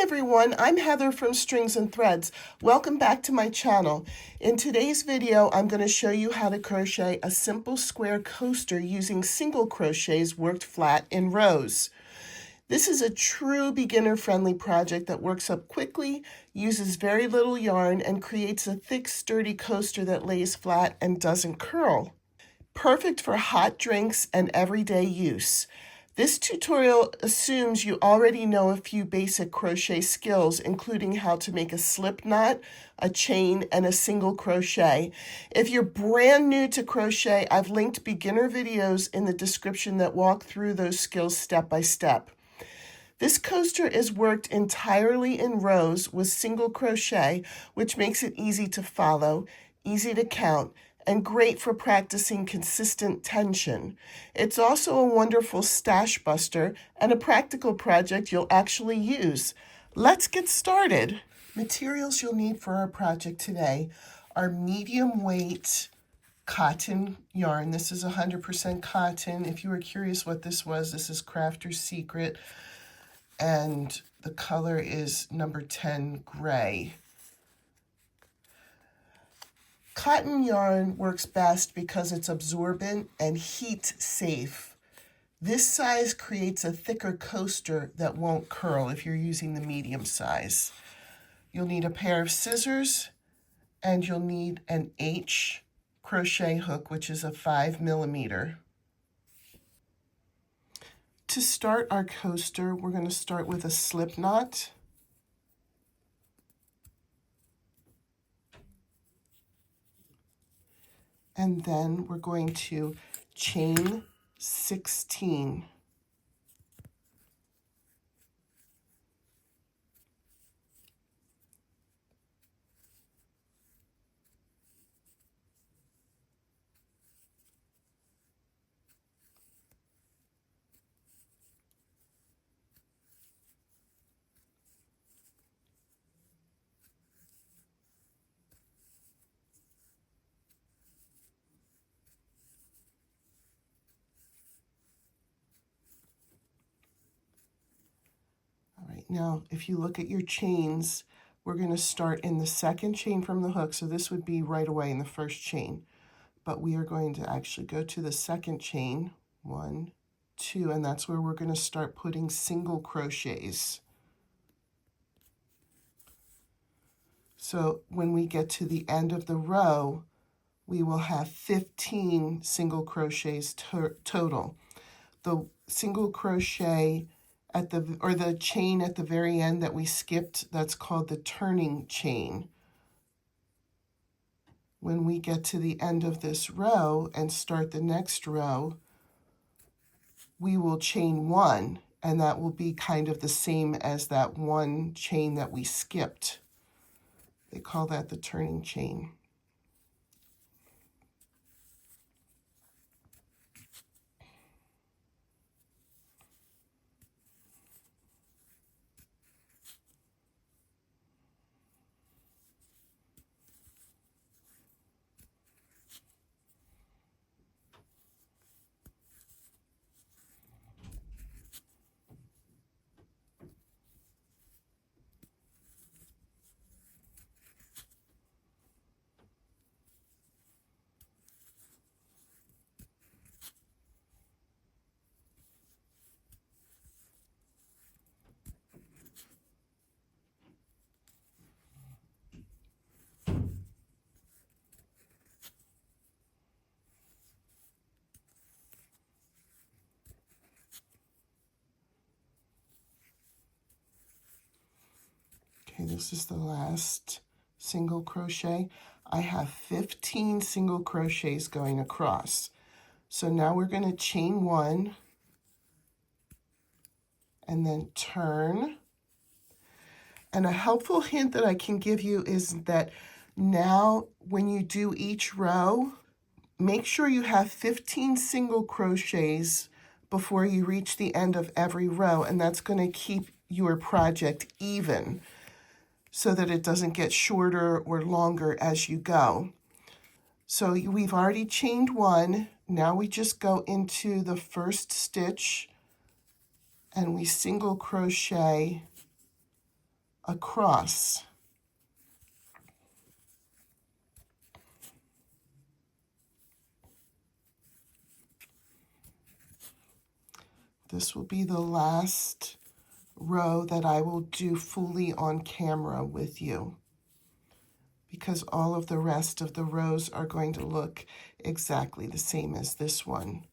everyone, I'm Heather from Strings and Threads. Welcome back to my channel. In today's video, I'm going to show you how to crochet a simple square coaster using single crochets worked flat in rows. This is a true beginner-friendly project that works up quickly, uses very little yarn, and creates a thick, sturdy coaster that lays flat and doesn't curl. Perfect for hot drinks and everyday use. This tutorial assumes you already know a few basic crochet skills, including how to make a slip knot, a chain, and a single crochet. If you're brand new to crochet, I've linked beginner videos in the description that walk through those skills step by step. This coaster is worked entirely in rows with single crochet, which makes it easy to follow, easy to count, and great for practicing consistent tension. It's also a wonderful stash buster and a practical project you'll actually use. Let's get started. Materials you'll need for our project today are medium weight cotton yarn. This is 100% cotton. If you were curious what this was, this is Crafter's Secret, and the color is number 10 gray. Cotton yarn works best because it's absorbent and heat safe. This size creates a thicker coaster that won't curl if you're using the medium size. You'll need a pair of scissors, and you'll need an H crochet hook, which is a 5mm. To start our coaster, we're going to start with a slip knot. And then we're going to chain 16. Now, if you look at your chains, we're going to start in the second chain from the hook. So this would be right away in the first chain. But we are going to actually go to the second chain, 1, 2, and that's where we're going to start putting single crochets. So when we get to the end of the row, we will have 15 single crochets total. The single crochet the chain at the very end that we skipped, that's called the turning chain. When we get to the end of this row and start the next row, we will chain 1, and that will be kind of the same as that one chain that we skipped. They call that the turning chain. Okay, this is the last single crochet. I have 15 single crochets going across. So now we're going to chain 1 and then turn. And a helpful hint that I can give you is that now when you do each row, make sure you have 15 single crochets before you reach the end of every row, and that's going to keep your project even, so that it doesn't get shorter or longer as you go. So we've already chained 1. Now we just go into the first stitch and we single crochet across. This will be the last row that I will do fully on camera with you, because all of the rest of the rows are going to look exactly the same as this one.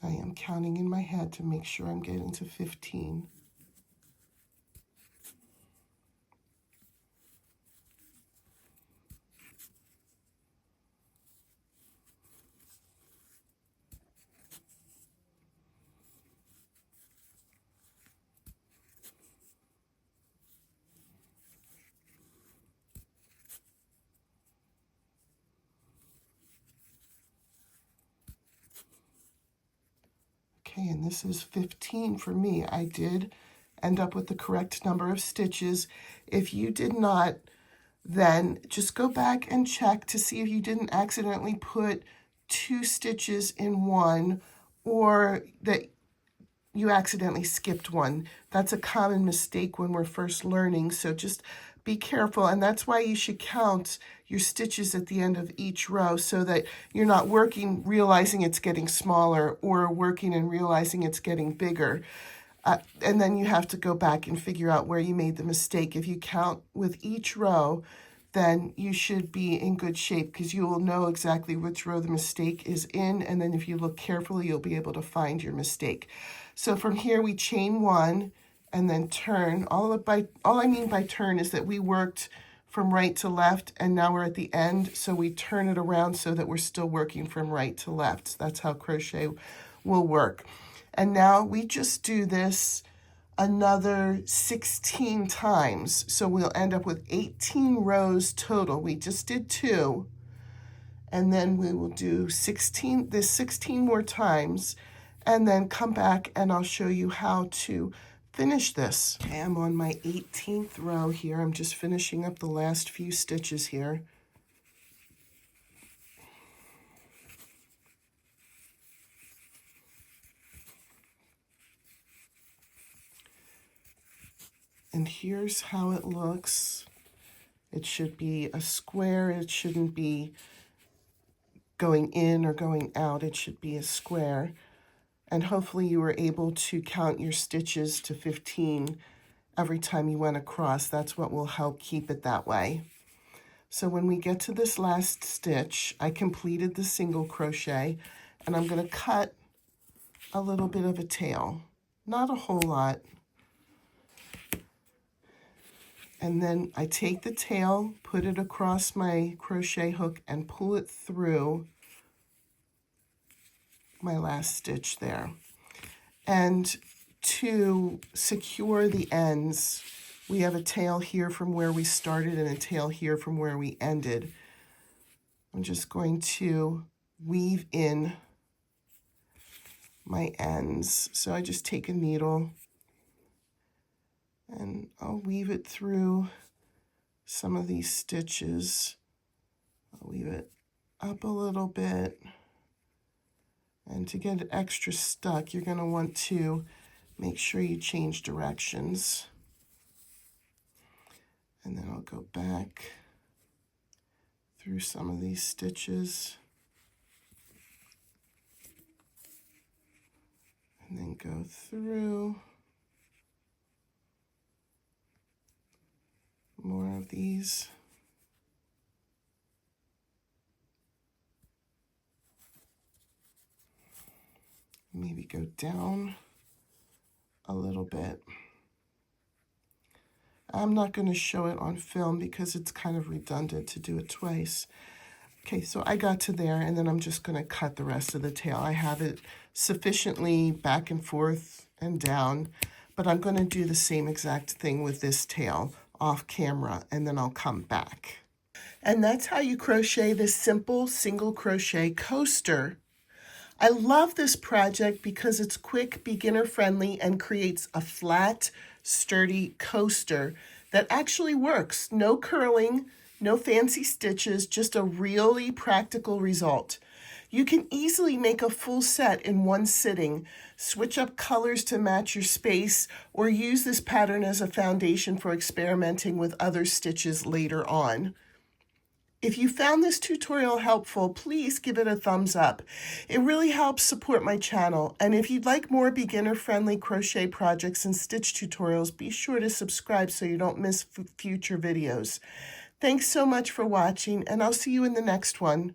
I am counting in my head to make sure I'm getting to 15. Okay, and this is 15 for me. I did end up with the correct number of stitches. If you did not, then just go back and check to see if you didn't accidentally put 2 stitches in one, or that you accidentally skipped one. That's a common mistake when we're first learning, so just be careful. And that's why you should count your stitches at the end of each row, so that you're not working realizing it's getting smaller, or working and realizing it's getting bigger. And then you have to go back and figure out where you made the mistake. If you count with each row, then you should be in good shape, because you will know exactly which row the mistake is in, and then if you look carefully, you'll be able to find your mistake. So from here, we chain 1 and then turn. All I mean by turn is that we worked from right to left, and now we're at the end, so we turn it around so that we're still working from right to left. That's how crochet will work. And now we just do this another 16 times. So we'll end up with 18 rows total. We just did 2. And then we will do 16 more times, and then come back and I'll show you how to finish this. Okay, I'm on my 18th row here. I'm just finishing up the last few stitches here. And here's how it looks. It should be a square. It shouldn't be going in or going out. It should be a square. And hopefully you were able to count your stitches to 15 every time you went across. That's what will help keep it that way. So when we get to this last stitch, I completed the single crochet, and I'm going to cut a little bit of a tail, not a whole lot. And then I take the tail, put it across my crochet hook, and pull it through my last stitch there. And to secure the ends, we have a tail here from where we started and a tail here from where we ended. I'm just going to weave in my ends. So I just take a needle and I'll weave it through some of these stitches. I'll weave it up a little bit. And to get it extra stuck, you're going to want to make sure you change directions. And then I'll go back through some of these stitches. And then go through more of these. Maybe go down a little bit. I'm not going to show it on film because it's kind of redundant to do it twice. Okay, so I got to there, and then I'm just going to cut the rest of the tail. I have it sufficiently back and forth and down, but I'm going to do the same exact thing with this tail off camera, and then I'll come back. And that's how you crochet this simple single crochet coaster. I love this project because it's quick, beginner-friendly, and creates a flat, sturdy coaster that actually works. No curling, no fancy stitches, just a really practical result. You can easily make a full set in one sitting, switch up colors to match your space, or use this pattern as a foundation for experimenting with other stitches later on. If you found this tutorial helpful, please give it a thumbs up. It really helps support my channel. And if you'd like more beginner-friendly crochet projects and stitch tutorials, be sure to subscribe so you don't miss future videos. Thanks so much for watching, and I'll see you in the next one.